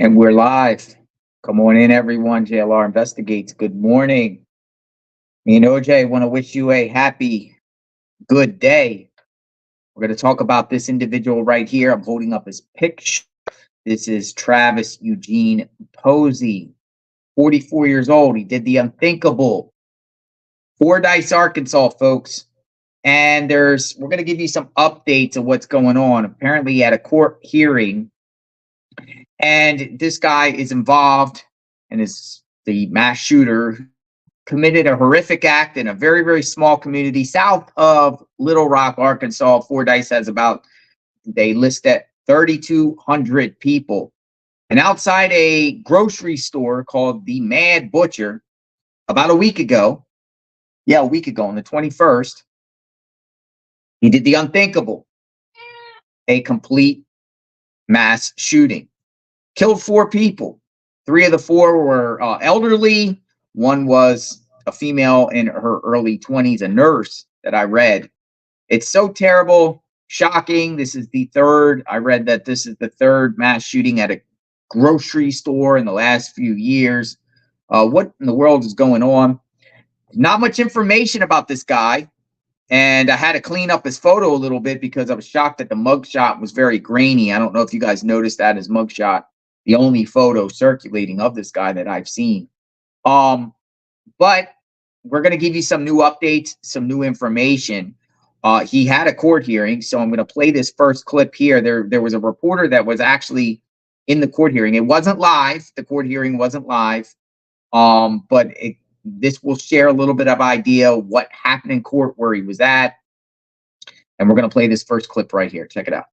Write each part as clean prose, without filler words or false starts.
And we're live. Come on in, everyone. JLR Investigates. Good morning. Me and OJ want to wish you a happy, good day. We're going to talk about this individual right here. I'm holding up his picture. This is Travis Eugene Posey, 44 years old. He did the unthinkable. Fordyce, Arkansas, folks. And we're going to give you some updates of what's going on. Apparently, he had a court hearing, and this guy is involved and is the mass shooter, committed a horrific act in a very, very small community south of Little Rock, Arkansas. Fordyce has they list at 3,200 people. And outside a grocery store called the Mad Butcher, about a week ago, on the 21st, he did the unthinkable, a complete mass shooting. Killed 4 people. 3 of the 4 were elderly. One was a female in her early 20s, a nurse that I read. It's so terrible, shocking. This is the third. I read that this is the third mass shooting at a grocery store in the last few years. What in the world is going on? Not much information about this guy. And I had to clean up his photo a little bit because I was shocked that the mugshot was very grainy. I don't know if you guys noticed that, his mugshot, the only photo circulating of this guy that I've seen. But we're going to give you some new updates, some new information. He had a court hearing, so I'm going to play this first clip here. There was a reporter that was actually in the court hearing. It wasn't live. The court hearing wasn't live. But this will share a little bit of idea what happened in court, where he was at. And we're going to play this first clip right here. Check it out.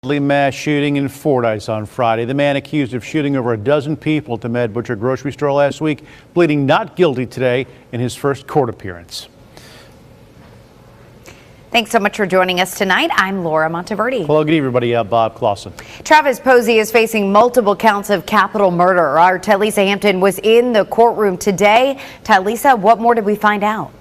Mass shooting in Fordyce on Friday. The man accused of shooting over a dozen people at the Mad Butcher grocery store last week, pleading not guilty today in his first court appearance. Thanks so much for joining us tonight. I'm Laura Monteverdi. Hello, good evening, everybody. Bob Clausen. Travis Posey is facing multiple counts of capital murder. Our Talisa Hampton was in the courtroom today. Talisa, what more did we find out?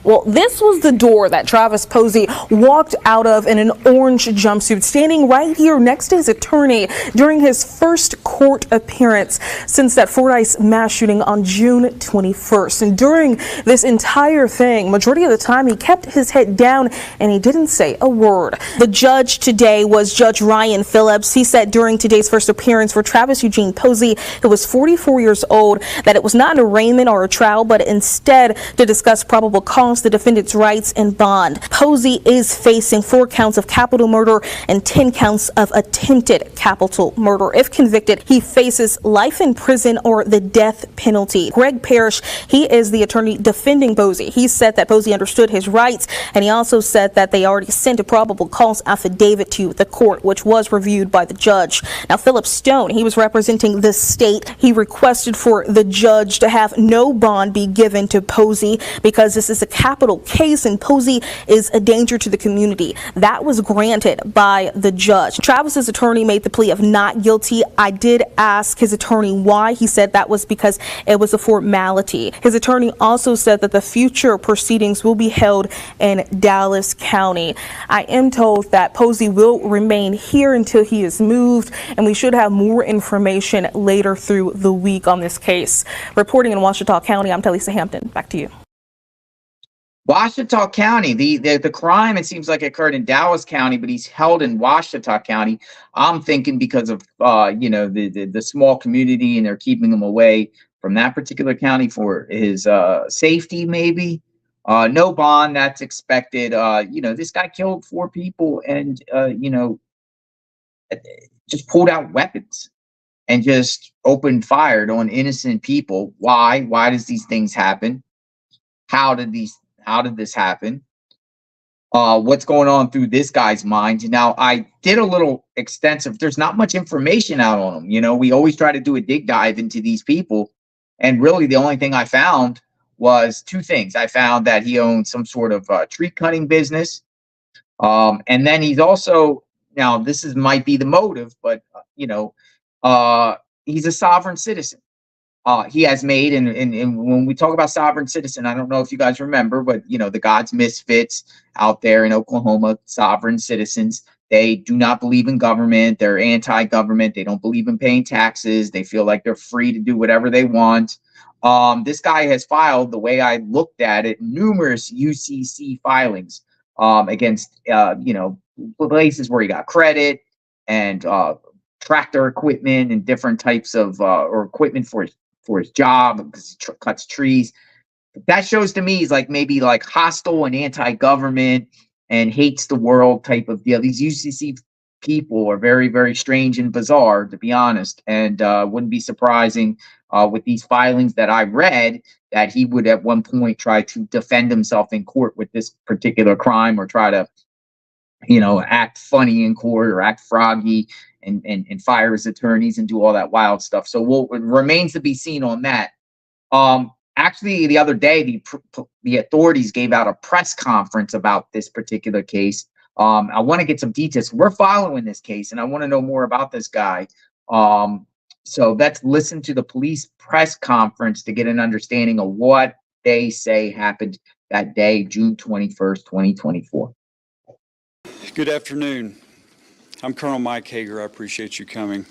Well, this was the door that Travis Posey walked out of in an orange jumpsuit, standing right here next to his attorney during his first court appearance since that Fordyce mass shooting on June 21st. And during this entire thing, majority of the time, he kept his head down and he didn't say a word. The judge today was Judge Ryan Phillips. He said during today's first appearance for Travis Eugene Posey, who was 44 years old, that it was not an arraignment or a trial, but instead to discuss probable cause, the defendant's rights, and bond. Posey is facing 4 counts of capital murder and 10 counts of attempted capital murder. If convicted, he faces life in prison or the death penalty. Greg Parrish, he is the attorney defending Posey. He said that Posey understood his rights, and he also said that they already sent a probable cause affidavit to the court, which was reviewed by the judge. Now, Philip Stone, he was representing the state. He requested for the judge to have no bond be given to Posey because this is a capital case and Posey is a danger to the community. That was granted by the judge. Travis's attorney made the plea of not guilty. I did ask his attorney why. He said that was because it was a formality. His attorney also said that the future proceedings will be held in Dallas County. I am told that Posey will remain here until he is moved, and we should have more information later through the week on this case. Reporting in Ouachita County, I'm Talisa Hampton. Back to you. Ouachita County, the crime, it seems like occurred in Dallas County, but he's held in Ouachita County. I'm thinking because of the small community, and they're keeping him away from that particular county for his safety, maybe. No bond, that's expected. This guy killed 4 people and just pulled out weapons and just opened fire on innocent people. Why? Why does these things happen? How did this happen? What's going on through this guy's mind? Now, I did a little extensive, there's not much information out on him. We always try to do a dig dive into these people. And really the only thing I found was 2 things. I found that he owned some sort of tree cutting business. And then he's also, now this might be the motive, but he's a sovereign citizen. He has made, and when we talk about sovereign citizen, I don't know if you guys remember, but the God's Misfits out there in Oklahoma, sovereign citizens, They do not believe in government. They're anti-government. They don't believe in paying taxes. They feel like they're free to do whatever they want. This guy has filed, the way I looked at it, numerous UCC filings against, places where he got credit and tractor equipment and different types of or equipment for his job because he cuts trees. That shows to me he's like maybe like hostile and anti-government and hates the world type of deal. These UCC people are very, very strange and bizarre, to be honest, and wouldn't be surprising with these filings that I read that he would at one point try to defend himself in court with this particular crime or try to, act funny in court or act froggy and fire his attorneys and do all that wild stuff. So it remains to be seen on that. Actually, the other day, the authorities gave out a press conference about this particular case. I want to get some details. We're following this case, and I want to know more about this guy. So let's listen to the police press conference to get an understanding of what they say happened that day, June 21st, 2024. Good afternoon. I'm Colonel Mike Hager. I appreciate you coming.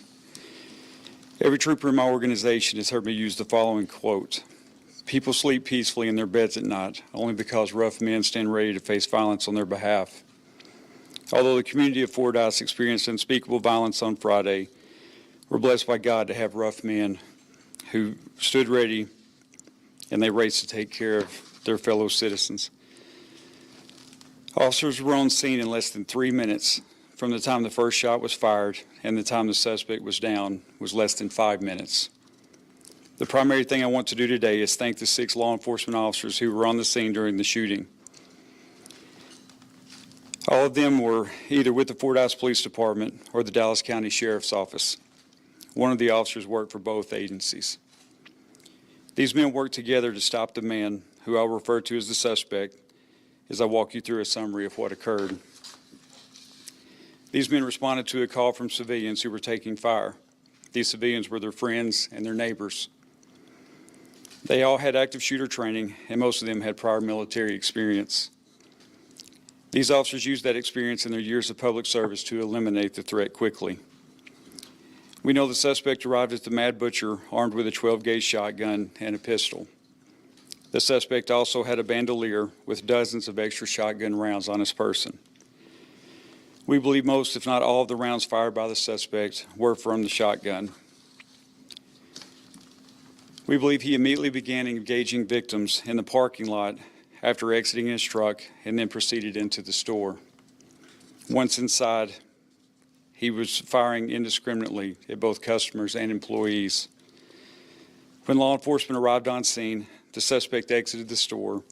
Every trooper in my organization has heard me use the following quote: "People sleep peacefully in their beds at night only because rough men stand ready to face violence on their behalf." Although the community of Fordyce experienced unspeakable violence on Friday, we're blessed by God to have rough men who stood ready and they raced to take care of their fellow citizens. Officers were on scene in less than 3 minutes. From the time the first shot was fired and the time the suspect was down was less than 5 minutes. The primary thing I want to do today is thank the 6 law enforcement officers who were on the scene during the shooting. All of them were either with the Fordyce Police Department or the Dallas County Sheriff's Office. One of the officers worked for both agencies. These men worked together to stop the man, who I'll refer to as the suspect, as I walk you through a summary of what occurred. These men responded to a call from civilians who were taking fire. These civilians were their friends and their neighbors. They all had active shooter training, and most of them had prior military experience. These officers used that experience in their years of public service to eliminate the threat quickly. We know the suspect arrived at the Mad Butcher armed with a 12-gauge shotgun and a pistol. The suspect also had a bandolier with dozens of extra shotgun rounds on his person. We believe most, if not all, of the rounds fired by the suspect were from the shotgun. We believe he immediately began engaging victims in the parking lot after exiting his truck and then proceeded into the store. Once inside, he was firing indiscriminately at both customers and employees. When law enforcement arrived on scene, the suspect exited the store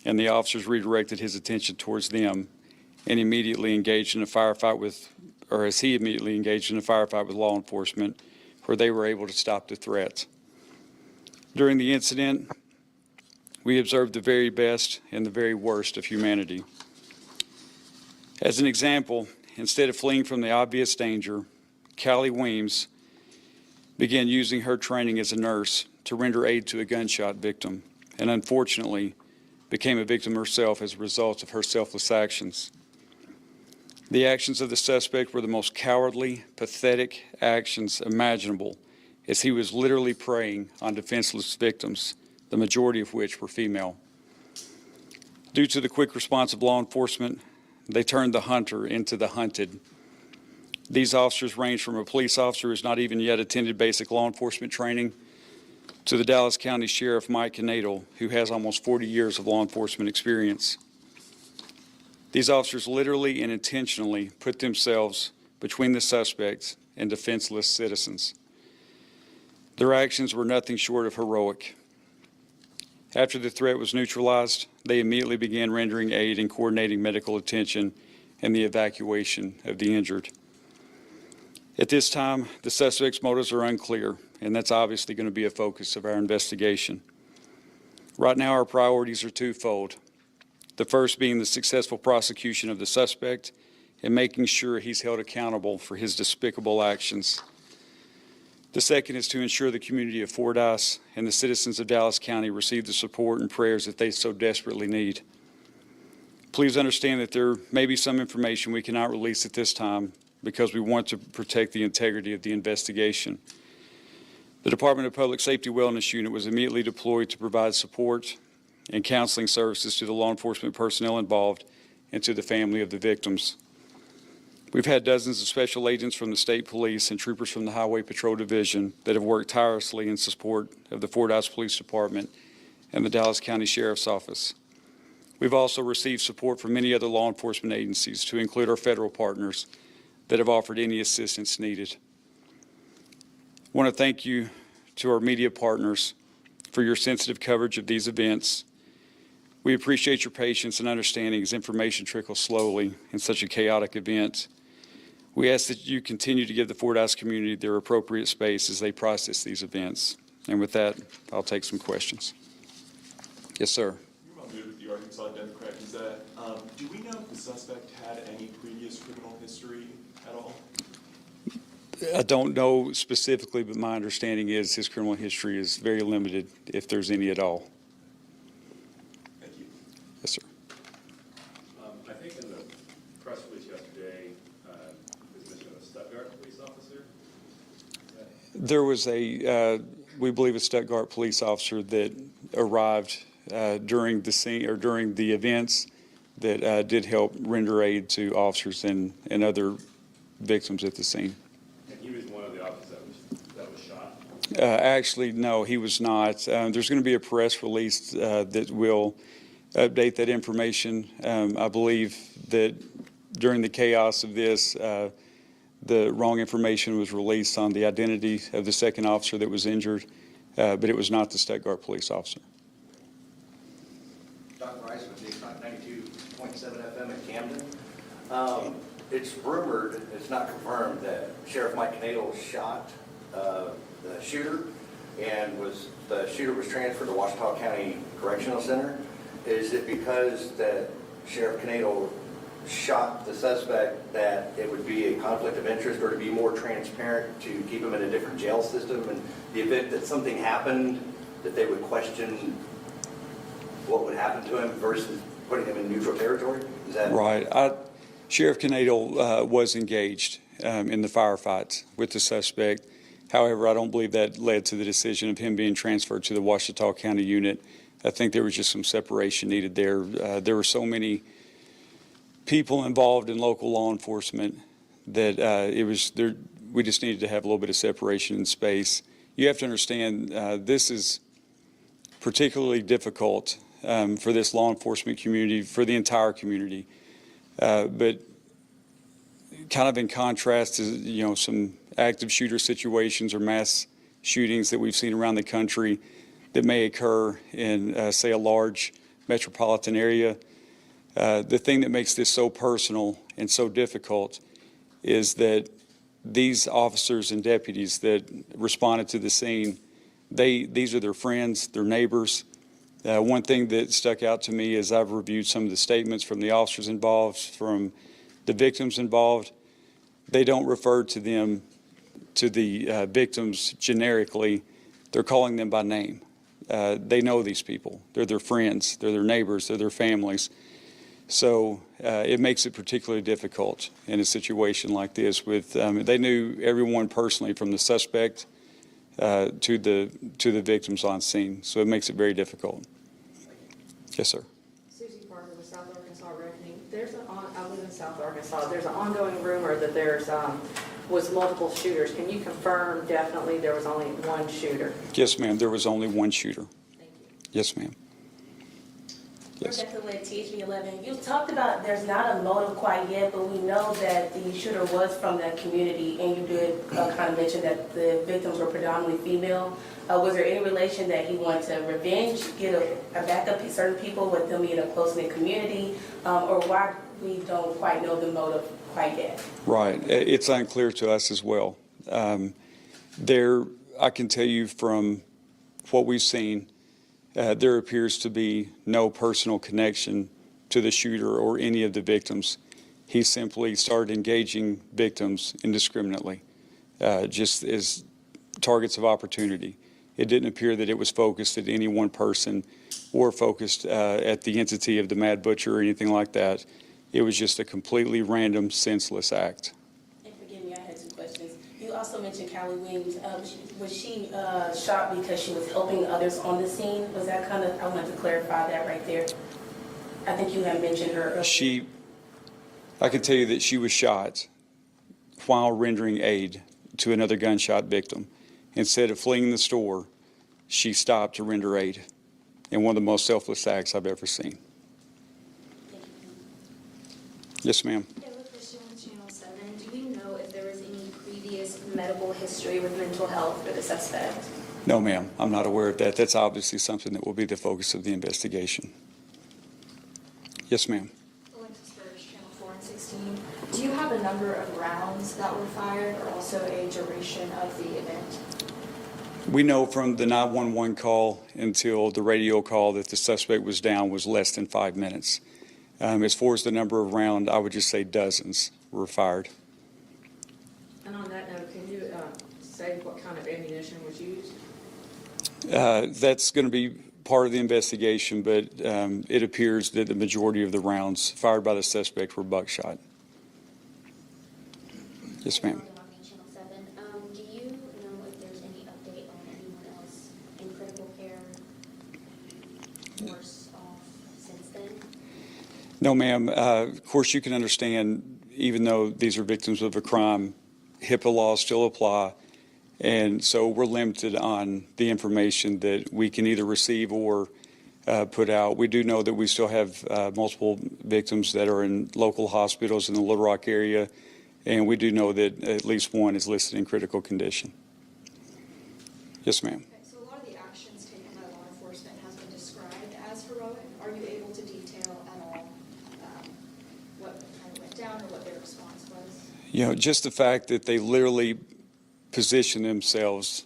and the officers redirected his attention towards them and immediately engaged in a firefight with law enforcement, where they were able to stop the threat. During the incident, we observed the very best and the very worst of humanity. As an example, instead of fleeing from the obvious danger, Callie Weems began using her training as a nurse to render aid to a gunshot victim, and unfortunately became a victim herself as a result of her selfless actions. The actions of the suspect were the most cowardly, pathetic actions imaginable, as he was literally preying on defenseless victims, the majority of which were female. Due to the quick response of law enforcement, they turned the hunter into the hunted. These officers range from a police officer who's not even yet attended basic law enforcement training to the Dallas County Sheriff Mike Nadel, who has almost 40 years of law enforcement experience. These officers literally and intentionally put themselves between the suspects and defenseless citizens. Their actions were nothing short of heroic. After the threat was neutralized, they immediately began rendering aid and coordinating medical attention and the evacuation of the injured. At this time, the suspect's motives are unclear, and that's obviously going to be a focus of our investigation. Right now, our priorities are twofold. The first being the successful prosecution of the suspect and making sure he's held accountable for his despicable actions. The second is to ensure the community of Fordyce and the citizens of Dallas County receive the support and prayers that they so desperately need. Please understand that there may be some information we cannot release at this time because we want to protect the integrity of the investigation. The Department of Public Safety Wellness Unit was immediately deployed to provide support and counseling services to the law enforcement personnel involved and to the family of the victims. We've had dozens of special agents from the state police and troopers from the Highway Patrol Division that have worked tirelessly in support of the Fordyce Police Department and the Dallas County Sheriff's Office. We've also received support from many other law enforcement agencies, to include our federal partners, that have offered any assistance needed. I want to thank you to our media partners for your sensitive coverage of these events. We appreciate your patience and understanding as information trickles slowly in such a chaotic event. We ask that you continue to give the Fordyce community their appropriate space as they process these events. And with that, I'll take some questions. Yes, sir. With the Arkansas Democrat Gazette. Do we know if the suspect had any previous criminal history at all? I don't know specifically, but my understanding is his criminal history is very limited, if there's any at all. Thank you. Yes, sir. I think in the press release yesterday, was mentioned a Stuttgart police officer. There was we believe a Stuttgart police officer that arrived during the scene or during the events that did help render aid to officers and other victims at the scene. And he was one of the officers that was shot? Actually, no, he was not. There's going to be a press release that will update that information. I believe that during the chaos of this, the wrong information was released on the identity of the second officer that was injured, but it was not the Stuttgart police officer. Fordyce with Big 92.7 FM in Camden. It's rumored, it's not confirmed, that Sheriff Mike Knadel shot the shooter, and the shooter was transferred to Washita County Correctional Center. Is it because that Sheriff Knadel shot the suspect that it would be a conflict of interest, or to be more transparent to keep him in a different jail system, and the event that something happened that they would question what would happen to him versus putting him in neutral territory? Is that right? Sheriff Knadel was engaged in the firefight with the suspect. However, I don't believe that led to the decision of him being transferred to the Washita County unit. I think there was just some separation needed there. There were so many people involved in local law enforcement that we just needed to have a little bit of separation in space. You have to understand, this is particularly difficult for this law enforcement community, for the entire community. But kind of in contrast to, some active shooter situations or mass shootings that we've seen around the country that may occur in, say, a large metropolitan area. The thing that makes this so personal and so difficult is that these officers and deputies that responded to the scene, these are their friends, their neighbors. One thing that stuck out to me is I've reviewed some of the statements from the officers involved, from the victims involved. They don't refer to them, to the victims generically. They're calling them by name. They know these people. They're their friends. They're their neighbors. They're their families. So it makes it particularly difficult in a situation like this. With they knew everyone personally, from the suspect to the victims on scene. So it makes it very difficult. Yes, sir. Susie Parker with South Arkansas Reckoning. I live in South Arkansas. There's an ongoing rumor that there's was multiple shooters. Can you confirm definitely there was only one shooter? Yes, ma'am. There was only one shooter. Thank you. Yes, ma'am. Yes. Rebecca Lynn, THB11. You talked about there's not a motive quite yet, but we know that the shooter was from that community, and you did kind of mention that the victims were predominantly female. Was there any relation that he wanted to revenge, get a backup to certain people with them being a close-knit community, or why we don't quite know the motive quite yet? Right. It's unclear to us as well. I can tell you from what we've seen, there appears to be no personal connection to the shooter or any of the victims. He simply started engaging victims indiscriminately, just as targets of opportunity. It didn't appear that it was focused at any one person or focused at the entity of the Mad Butcher or anything like that. It was just a completely random, senseless act. And forgive me, I had 2 questions. You also mentioned Callie Williams. Was she shot because she was helping others on the scene? Was that kind of, I wanted to clarify that right there. I think you had mentioned her earlier. I can tell you that she was shot while rendering aid to another gunshot victim. Instead of fleeing the store, she stopped to render aid in one of the most selfless acts I've ever seen. Yes, ma'am. Channel 7, do you know if there was any previous medical history with mental health for the suspect? No, ma'am. I'm not aware of that. That's obviously something that will be the focus of the investigation. Yes, ma'am. Channel 4 and 16. Do you have a number of rounds that were fired or also a duration of the event? We know from the 911 call until the radio call that the suspect was down was less than 5 minutes. As far as the number of rounds, I would just say dozens were fired. And on that note, can you say what kind of ammunition was used? That's going to be part of the investigation, but it appears that the majority of the rounds fired by the suspect were buckshot. Yes, ma'am. Channel 7, do you know if there's any update on anyone else in critical care worse off since then? No, ma'am. Of course, you can understand, even though these are victims of a crime, HIPAA laws still apply. And so we're limited on the information that we can either receive or put out. We do know that we still have multiple victims that are in local hospitals in the Little Rock area, and we do know that at least one is listed in critical condition. Yes, ma'am. Okay, so a lot of the actions taken by law enforcement has been described as heroic. Are you able to detail at all what kind of went down or what their response was? You know, just the fact that they literally position themselves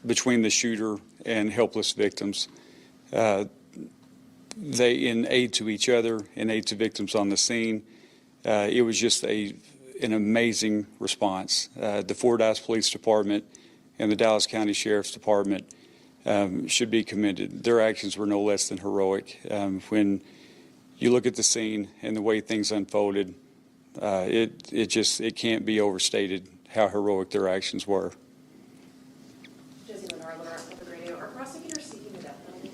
between the shooter and helpless victims. They in aid to each other, in aid to victims on the scene. It was just an amazing response. The Fordyce Police Department and the Dallas County Sheriff's Department should be commended. Their actions were no less than heroic. When you look at the scene and the way things unfolded, it can't be overstated how heroic their actions were. Are prosecutors seeking the death penalty?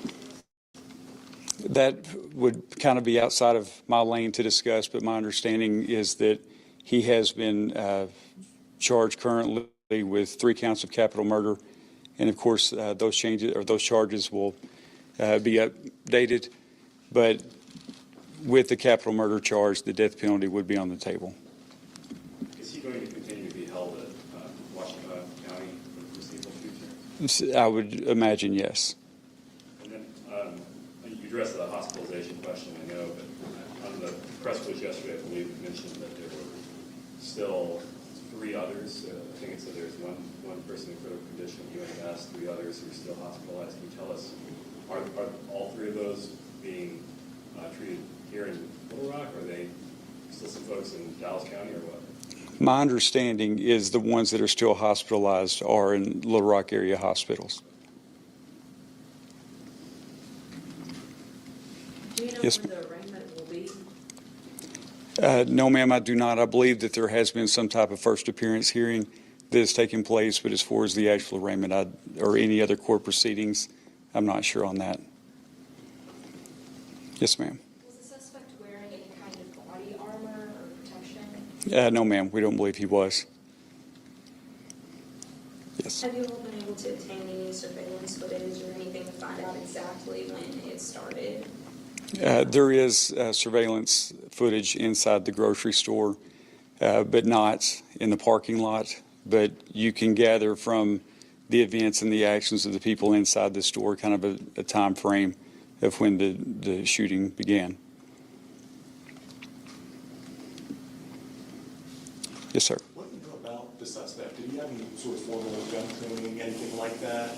That would kind of be outside of my lane to discuss, but my understanding is that he has been charged currently with 3 counts of capital murder, and of course those charges will be updated. But with the capital murder charge, the death penalty would be on the table. Is he going to continue to be held at Washington County for the foreseeable future? I would imagine yes. And then you addressed the hospitalization question, I know, but on the press release yesterday, I believe you mentioned that there were still 3 others. I think it said there's one person in critical condition at UNMS, 3 others who are still hospitalized. Can you tell us, are all 3 of those being treated here in Little Rock? Are they still some folks in Dallas County or what? My understanding is the ones that are still hospitalized are in Little Rock area hospitals. Do you know Yes, when the arraignment will be? No, ma'am, I do not. I believe that there has been some type of first appearance hearing that has taken place, but as far as the actual arraignment or any other court proceedings, I'm not sure on that. Yes, ma'am. Was the suspect wearing any kind of body armor or protection? No, ma'am, we don't believe he was. Yes. Have you all been able to obtain any surveillance footage or anything to find out exactly when it started? There is surveillance footage inside the grocery store, but not in the parking lot. But you can gather from the events and the actions of the people inside the store kind of a time frame of when the shooting began. Yes, sir. What do you know about the suspect? Did he have any sort of formal gun training, anything like that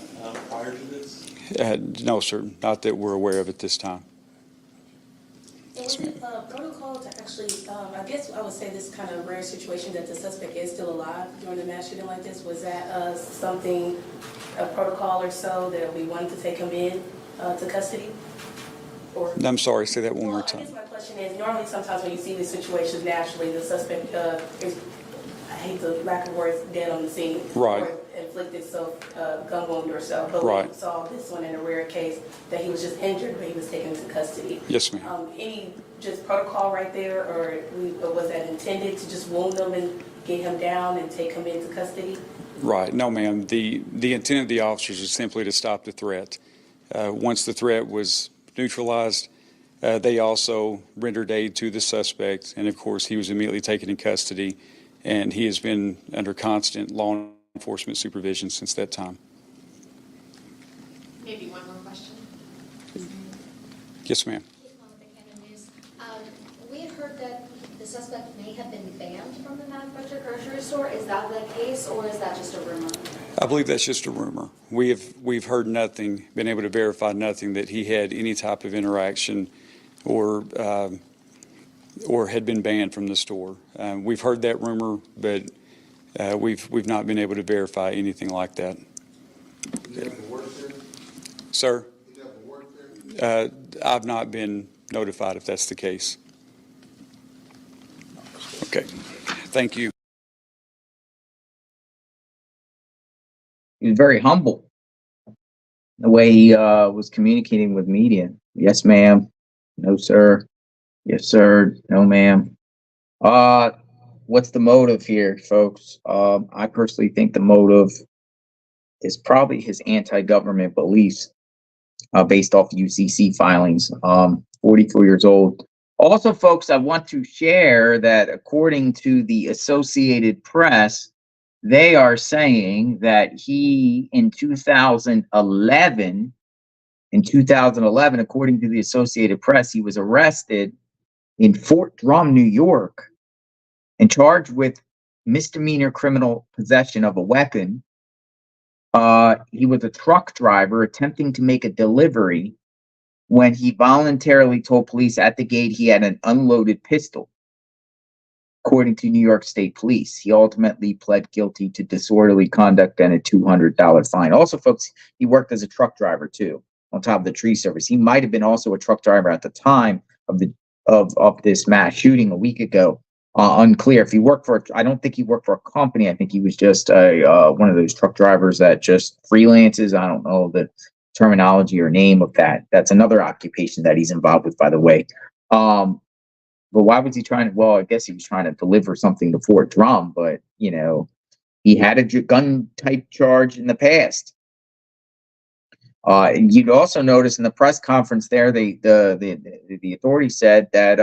prior to this? No, sir, not that we're aware of at this time. Was it protocol protocol to actually, I guess I would say this kind of rare situation that the suspect is still alive during the mass shooting like this, was that something, a protocol or so that we wanted to take him in to custody? Or, I'm sorry, say that one more I time. guess my question is, normally sometimes when you see these situations naturally, the suspect is, I hate the lack of words, dead on the scene. Right. Or inflicted gun wound or so. But Right. we saw this one in a rare case that he was just injured, but he was taken into custody. Yes, ma'am. Any just protocol right there, or was that intended to just wound him and get him down and take him into custody? Right. No, ma'am. The intent of the officers is simply to stop the threat. Once the threat was neutralized, they also rendered aid to the suspect, and of course, he was immediately taken in custody, and he has been under constant law enforcement supervision since that time. Maybe one more question. Yes, ma'am. We had heard that the suspect may have been banned from the Manufactured Grocery Store. Is that the case, or is that just a rumor? I believe that's just a rumor. We've heard nothing, been able to verify nothing that he had any type of interaction or had been banned from the store. We've heard that rumor, but we've not been able to verify anything like that. Sir, I've not been notified if that's the case. Okay, thank you. He was very humble. The way he was communicating with media. Yes, ma'am. No, sir. Yes, sir. No, ma'am. What's the motive here, folks? I personally think the motive is probably his anti-government beliefs, based off UCC filings. 44 years old. Also, folks, I want to share that according to the Associated Press, they are saying that he in 2011, according to the Associated Press, he was arrested in Fort Drum, New York, and charged with misdemeanor criminal possession of a weapon. He was a truck driver attempting to make a delivery when he voluntarily told police at the gate he had an unloaded pistol. According to New York State Police, he ultimately pled guilty to disorderly conduct and a $200 fine. Also, folks, he worked as a truck driver too, on top of the tree service. He might have been also a truck driver at the time of this mass shooting a week ago. Unclear if he worked for. I don't think he worked for a company. I think he was just one of those truck drivers that just freelances. I don't know the terminology or name of that. That's another occupation that he's involved with, by the way. But why was he trying to? Well, I guess he was trying to deliver something to Fort Drum, but you know, he had a gun type charge in the past. You'd also notice in the press conference there, the authorities said that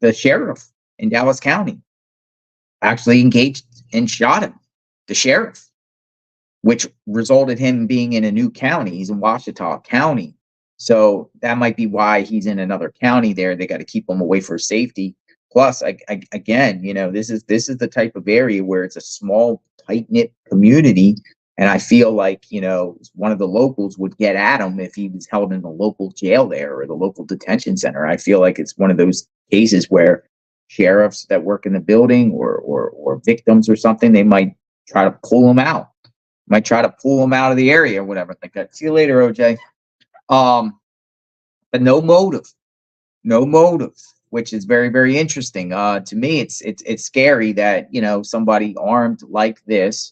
the sheriff in Dallas County actually engaged and shot him, the sheriff, which resulted him being in a new county. He's in Ouachita County. So that might be why he's in another county there. They got to keep him away for safety. Plus, again, you know, this is the type of area where it's a small, tight-knit community. And I feel like, you know, one of the locals would get at him if he was held in the local jail there or the local detention center. I feel like it's one of those cases where sheriffs that work in the building or victims or something, they might try to pull him out. Might try to pull him out of the area or whatever like that. See you later, OJ. But no motive, which is very, very interesting. To me, it's scary that, you know, somebody armed like this,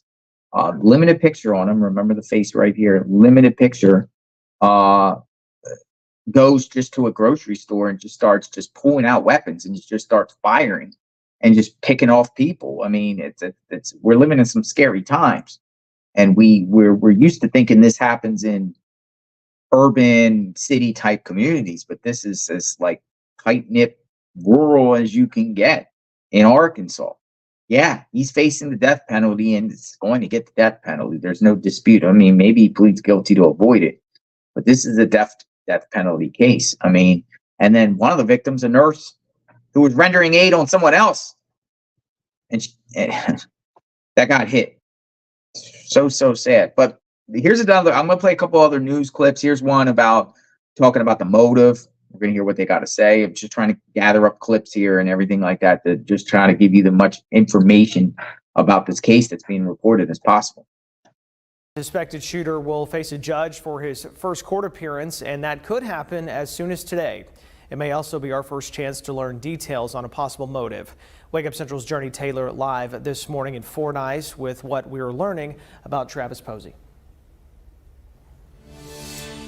limited picture on him. Remember the face right here, limited picture, goes just to a grocery store and just starts just pulling out weapons and just starts firing and just picking off people. I mean, we're living in some scary times. And we're used to thinking this happens in urban city type communities, but this is as like tight knit rural as you can get in Arkansas. Yeah, he's facing the death penalty and it's going to get the death penalty. There's no dispute. I mean, maybe he pleads guilty to avoid it, but this is a death penalty case. I mean, and then one of the victims, a nurse who was rendering aid on someone else, and that got hit. So sad. But here's another. I'm going to play a couple other news clips. Here's one about talking about the motive. We're going to hear what they got to say. I'm just trying to gather up clips here and everything like that to just try to give you the much information about this case that's being reported as possible. The suspected shooter will face a judge for his first court appearance, and that could happen as soon as today. It may also be our first chance to learn details on a possible motive. Wake Up Central's Journey Taylor live this morning in Fordyce with what we're learning about Travis Posey.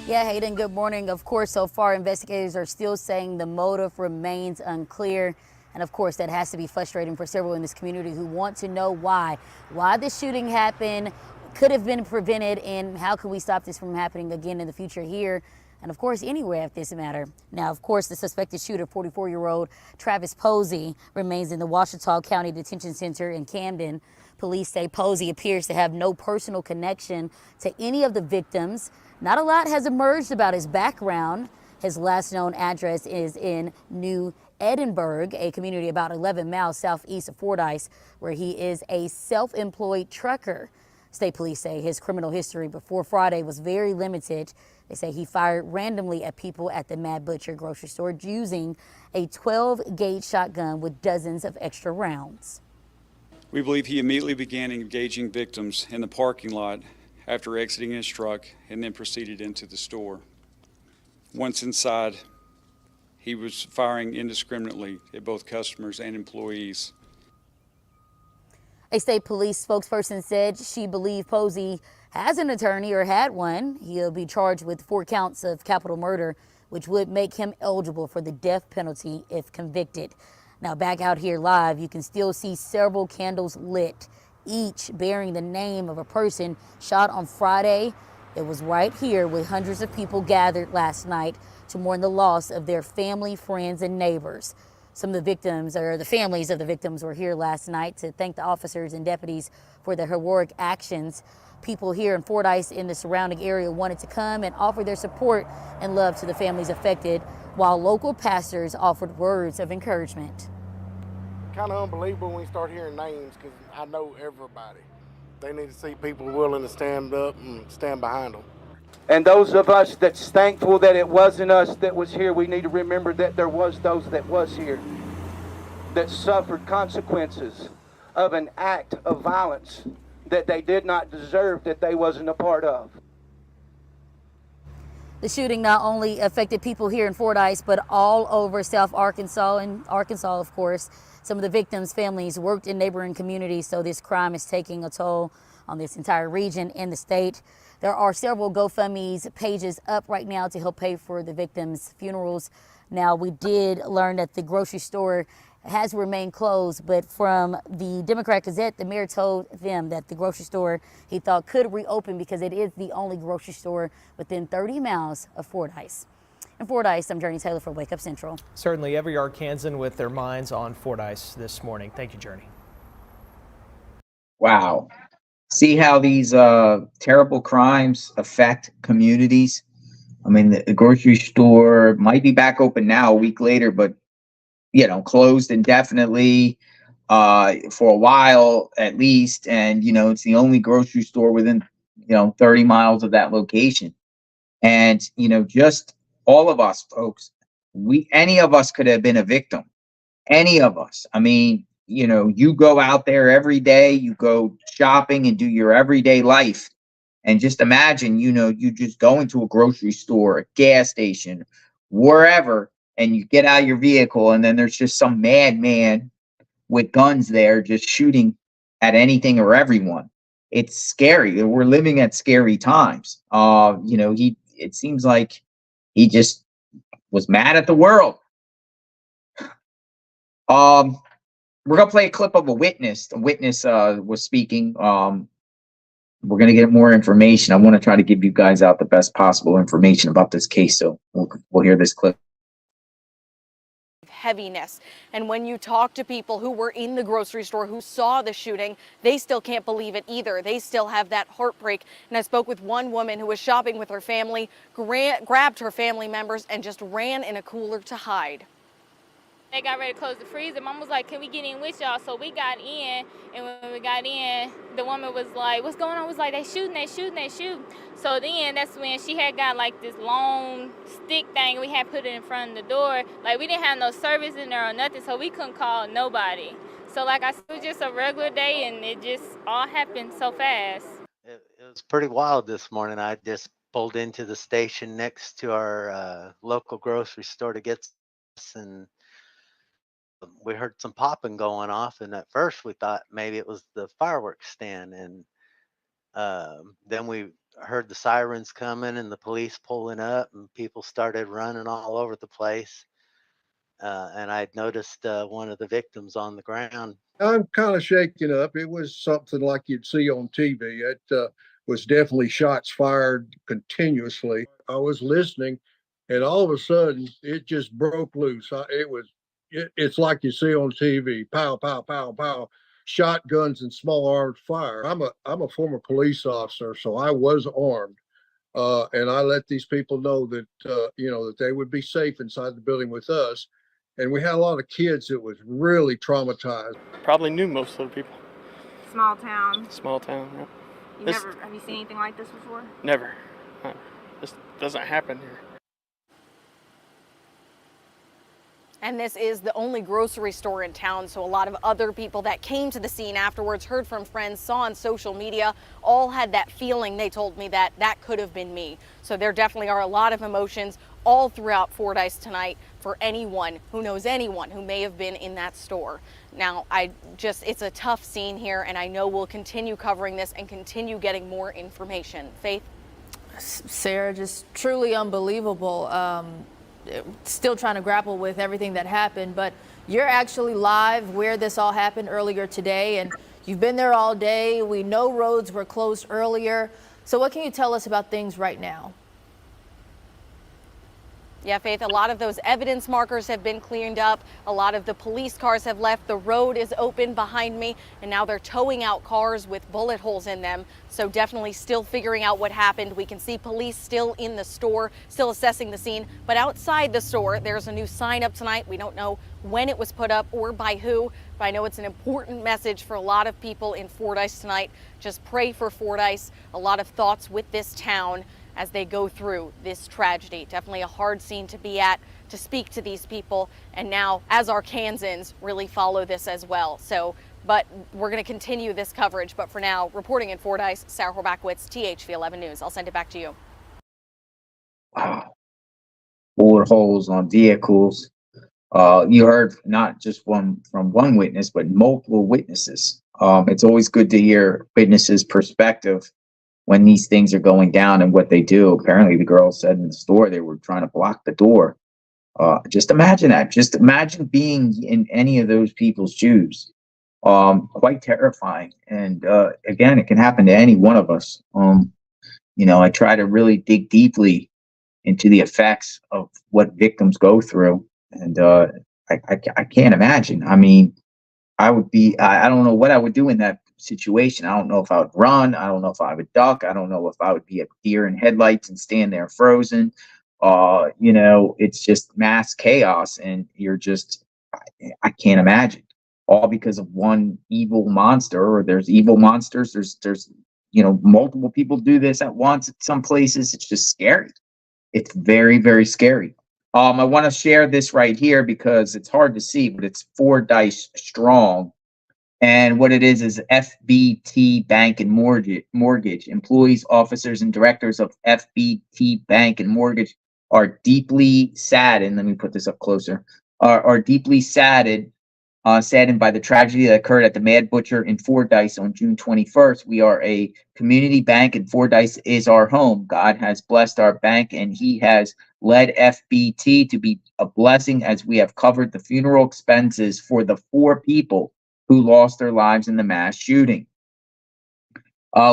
Yeah, Hayden, good morning. Of course, so far investigators are still saying the motive remains unclear. And of course, that has to be frustrating for several in this community who want to know why the shooting happened, could have been prevented, and how can we stop this from happening again in the future here, and of course anywhere if this matter. Now, of course, the suspected shooter, 44-year-old Travis Posey, remains in the Ouachita County Detention Center in Camden. Police say Posey appears to have no personal connection to any of the victims. Not a lot has emerged about his background. His last known address is in New Edinburgh, a community about 11 miles southeast of Fordyce, where he is a self-employed trucker. State police say his criminal history before Friday was very limited. They say he fired randomly at people at the Mad Butcher grocery store using a 12-gauge shotgun with dozens of extra rounds. We believe he immediately began engaging victims in the parking lot after exiting his truck and then proceeded into the store. Once inside, he was firing indiscriminately at both customers and employees. A state police spokesperson said she believed Posey has an attorney or had one. He'll be charged with 4 counts of capital murder, which would make him eligible for the death penalty if convicted. Now, back out here live, you can still see several candles lit, each bearing the name of a person shot on Friday. It was right here with hundreds of people gathered last night to mourn the loss of their family, friends, and neighbors. Some of the victims, or the families of the victims, were here last night to thank the officers and deputies for their heroic actions. People here in Fordyce in the surrounding area wanted to come and offer their support and love to the families affected, while local pastors offered words of encouragement. Kind of unbelievable when you start hearing names, because I know everybody. They need to see people willing to stand up and stand behind them. And those of us that's thankful that it wasn't us that was here, we need to remember that there was those that was here that suffered consequences of an act of violence that they did not deserve, that they wasn't a part of. The shooting not only affected people here in Fordyce, but all over South Arkansas and Arkansas, of course. Some of the victims' families worked in neighboring communities, so this crime is taking a toll on this entire region and the state. There are several GoFundMe pages up right now to help pay for the victims' funerals. Now, we did learn that the grocery store has remained closed, but from the Democrat Gazette, the mayor told them that the grocery store he thought could reopen because it is the only grocery store within 30 miles of Fordyce. In Fordyce, I'm Journey Taylor for Wake Up Central. Certainly every Arkansan with their minds on Fordyce this morning. Thank you, Journey. Wow. See how these terrible crimes affect communities? I mean, the grocery store might be back open now a week later, but, you know, closed indefinitely for a while at least. And, you know, it's the only grocery store within, 30 miles of that location. And, just all of us, folks, any of us could have been a victim. Any of us. I mean, you go out there every day, you go shopping and do your everyday life. And just imagine, you just go into a grocery store, a gas station, wherever, and you get out of your vehicle, and then there's just some madman with guns there just shooting at anything or everyone. It's scary. We're living at scary times. It seems like he just was mad at the world. We're gonna play a clip of a witness. The witness was speaking. We're gonna get more information. I want to try to give you guys out the best possible information about this case. So we'll hear this clip. Heaviness. And when you talk to people who were in the grocery store who saw the shooting, they still can't believe it either. They still have that heartbreak. And I spoke with one woman who was shopping with her family, grabbed her family members, and just ran in a cooler to hide. They got ready to close the freezer. Mom was like, can we get in with y'all? So we got in, and when we got in, the woman was like, what's going on? Was like, they shooting. So then that's when she had got like this long stick thing. We had put it in front of the door. Like, we didn't have no service in there or nothing, so we couldn't call nobody. So like I said, it was just a regular day, and it just all happened so fast. It was pretty wild this morning. I just pulled into the station next to our local grocery store to get some, and we heard some popping going off. And at first we thought maybe it was the fireworks stand. And then we heard the sirens coming and the police pulling up, and people started running all over the place. And I'd noticed one of the victims on the ground. I'm kind of shaken up. It was something like you'd see on TV. It was definitely shots fired continuously. I was listening, and all of a sudden, it just broke loose. It's like you see on TV: pow, pow, pow, pow, shotguns and small arms fire. I'm a former police officer, so I was armed. And I let these people know that that they would be safe inside the building with us. And we had a lot of kids that was really traumatized. Probably knew most of the people. Small town. Small town, yeah. Have you seen anything like this before? Never. This doesn't happen here. And this is the only grocery store in town, so a lot of other people that came to the scene afterwards, heard from friends, saw on social media, all had that feeling. They told me that that could have been me. So there definitely are a lot of emotions all throughout Fordyce tonight for anyone who knows anyone who may have been in that store. Now, it's a tough scene here, and I know we'll continue covering this and continue getting more information. Faith? Sarah, just truly unbelievable. Still trying to grapple with everything that happened, but you're actually live where this all happened earlier today, and you've been there all day. We know roads were closed earlier. So what can you tell us about things right now? Yeah, Faith, a lot of those evidence markers have been cleaned up. A lot of the police cars have left. The road is open behind me, and now they're towing out cars with bullet holes in them. So definitely still figuring out what happened. We can see police still in the store, still assessing the scene. But outside the store, there's a new sign up tonight. We don't know when it was put up or by who, but I know it's an important message for a lot of people in Fordyce tonight. Just pray for Fordyce. A lot of thoughts with this town as they go through this tragedy. Definitely a hard scene to be at, to speak to these people, and now as Arkansans really follow this as well. So, but we're going to continue this coverage. But for now, reporting in Fordyce, Sarah Horbackowitz, THV 11 News. I'll send it back to you. Wow. Bullet holes on vehicles. You heard not just from one witness, but multiple witnesses. It's always good to hear witnesses' perspective when these things are going down and what they do. Apparently the girl said in the store they were trying to block the door. Just imagine that. Just imagine being in any of those people's shoes. Quite terrifying. And again, it can happen to any one of us. I try to really dig deeply into the effects of what victims go through. And I can't imagine. I mean, I don't know what I would do in that situation. I don't know if I would run. I don't know if I would duck. I don't know if I would be a deer in headlights and stand there frozen. It's just mass chaos, and I can't imagine. All because of one evil monster, or there's evil monsters. There's multiple people do this at once at some places. It's just scary. It's very, very scary. I want to share this right here because it's hard to see, but it's Fordyce Strong. And what it is FBT Bank and Mortgage. Employees, officers, and directors of FBT Bank and Mortgage are deeply saddened. Let me put this up closer. Are deeply saddened by the tragedy that occurred at the Mad Butcher in Fordyce on June 21st. We are a community bank, and Fordyce is our home. God has blessed our bank, and He has led FBT to be a blessing as we have covered the funeral expenses for the 4 people who lost their lives in the mass shooting.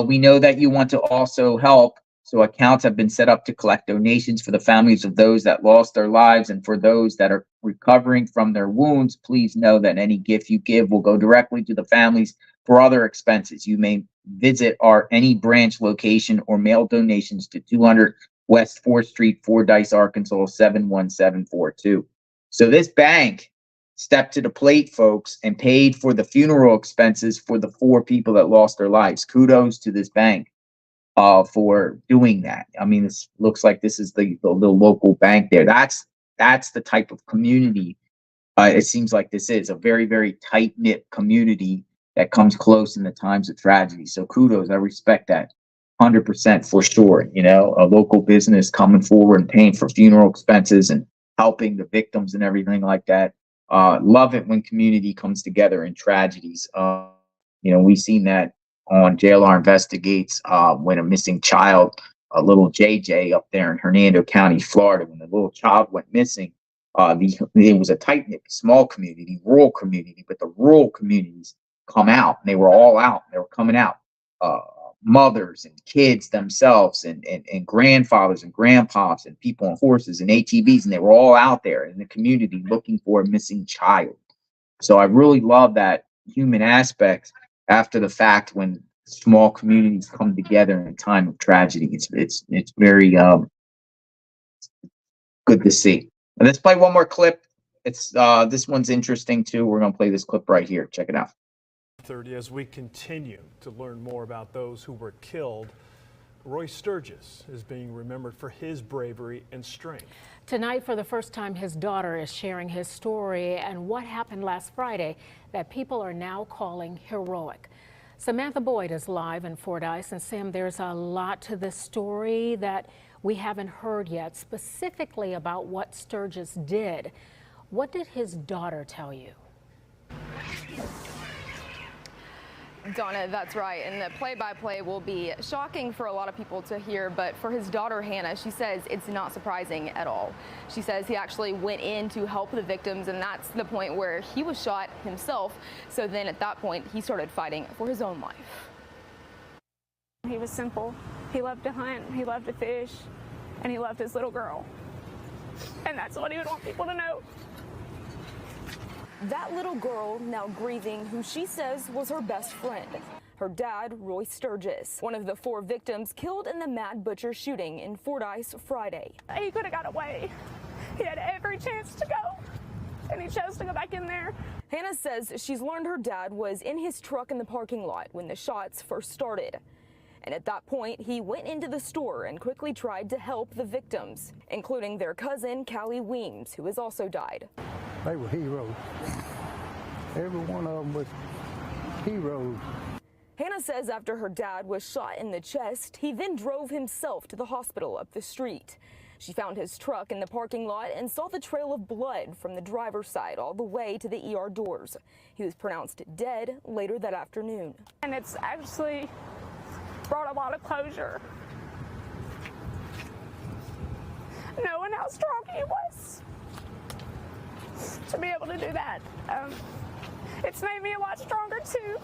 We know that you want to also help, so accounts have been set up to collect donations for the families of those that lost their lives, and for those that are recovering from their wounds. Please know that any gift you give will go directly to the families for other expenses. You may visit our any branch location or mail donations to 200 West 4th Street, Fordyce, Arkansas 71742. So this bank stepped to the plate, folks, and paid for the funeral expenses for the 4 people that lost their lives. Kudos to this bank for doing that. I mean, it looks like this is the local bank there. That's the type of community it seems like this is a very, very tight knit community that comes close in the times of tragedy. So kudos, I respect that 100% for sure. You know, a local business coming forward and paying for funeral expenses and helping the victims and everything like that. Love it when community comes together in tragedies. You know, we've seen that on JLR Investigates when a missing child, a little JJ up there in Hernando County, Florida, when the little child went missing. It was a tight knit, small community, rural community, but the rural communities come out, and they were all out. They were coming out, mothers and kids themselves, and grandfathers and grandpas, and people on horses and ATVs, and they were all out there in the community looking for a missing child. So I really love that human aspect after the fact when small communities come together in a time of tragedy. It's very good to see. And let's play one more clip. It's this one's interesting too. We're gonna play this clip right here. Check it out. 30 as we continue to learn more about those who were killed. Roy Sturgis is being remembered for his bravery and strength. Tonight, for the first time, his daughter is sharing his story and what happened last Friday that people are now calling heroic. Samantha Boyd is live in Fordyce, and Sam, there's a lot to this story that we haven't heard yet, specifically about what Sturgis did. What did his daughter tell you? Donna, that's right. And the play-by-play will be shocking for a lot of people to hear, but for his daughter, Hannah, she says it's not surprising at all. She says he actually went in to help the victims, and that's the point where he was shot himself. So then at that point, he started fighting for his own life. He was simple. He loved to hunt, he loved to fish, and he loved his little girl. And that's what he would want people to know. That little girl, now grieving, who she says was her best friend. Her dad, Roy Sturgis, one of the 4 victims killed in the Mad Butcher shooting in Fordyce Friday. He could have got away. He had every chance to go, and he chose to go back in there. Hannah says she's learned her dad was in his truck in the parking lot when the shots first started. And at that point, he went into the store and quickly tried to help the victims, including their cousin, Callie Weems, who has also died. They were heroes. Every one of them was heroes. Hannah says after her dad was shot in the chest, he then drove himself to the hospital up the street. She found his truck in the parking lot and saw the trail of blood from the driver's side all the way to the ER doors. He was pronounced dead later that afternoon. And it's actually brought a lot of closure, knowing how strong he was to be able to do that. It's made me a lot stronger too.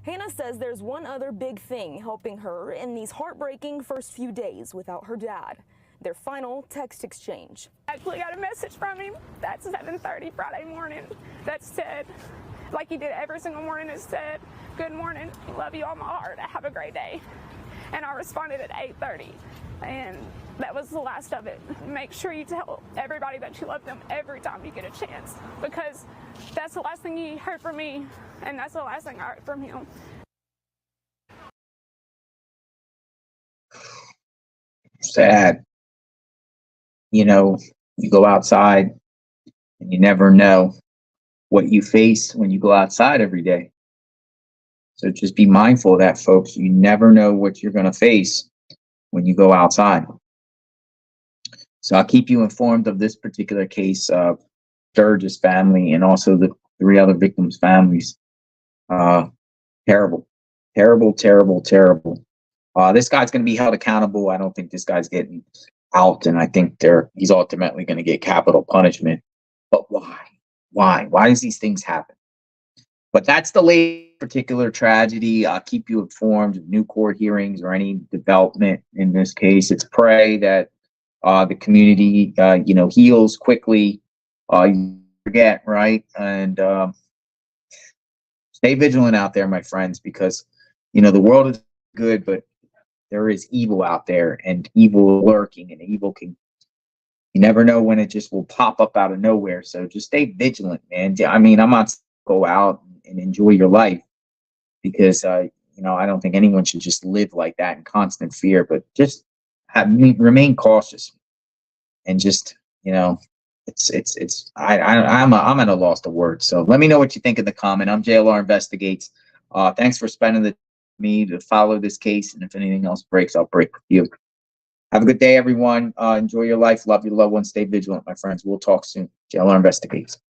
Hannah says there's one other big thing helping her in these heartbreaking first few days without her dad. Their final text exchange. I actually got a message from him at 7:30 Friday morning that said, like he did every single morning, it said, "Good morning, love you all my heart, have a great day." And I responded at 8:30, and that was the last of it. Make sure you tell everybody that you love them every time you get a chance, because that's the last thing you heard from me, and that's the last thing I heard from him. Sad. You know, you go outside and you never know what you face when you go outside every day. So just be mindful of that, folks. You never know what you're going to face when you go outside. So I'll keep you informed of this particular case of Sturgis family and also the 3 other victims' families. Terrible, terrible, terrible, terrible. This guy's going to be held accountable. I don't think this guy's getting out, and I think he's ultimately going to get capital punishment. But why? Why does these things happen? But that's the latest particular tragedy. I'll keep you informed of new court hearings or any development in this case. It's pray that the community, heals quickly. You forget, right? And stay vigilant out there, my friends, because, the world is good, but there is evil out there, and evil lurking, and evil can You never know when it just will pop up out of nowhere. So just stay vigilant, man. I mean, I'm not go out and enjoy your life because, I don't think anyone should just live like that in constant fear, but just remain cautious and just, I'm at a loss of words. So let me know what you think in the comment. I'm JLR Investigates. Thanks for spending the me to follow this case. And if anything else breaks, I'll break with you. Have a good day, everyone. Enjoy your life. Love your loved ones. Stay vigilant, my friends. We'll talk soon. JLR Investigates.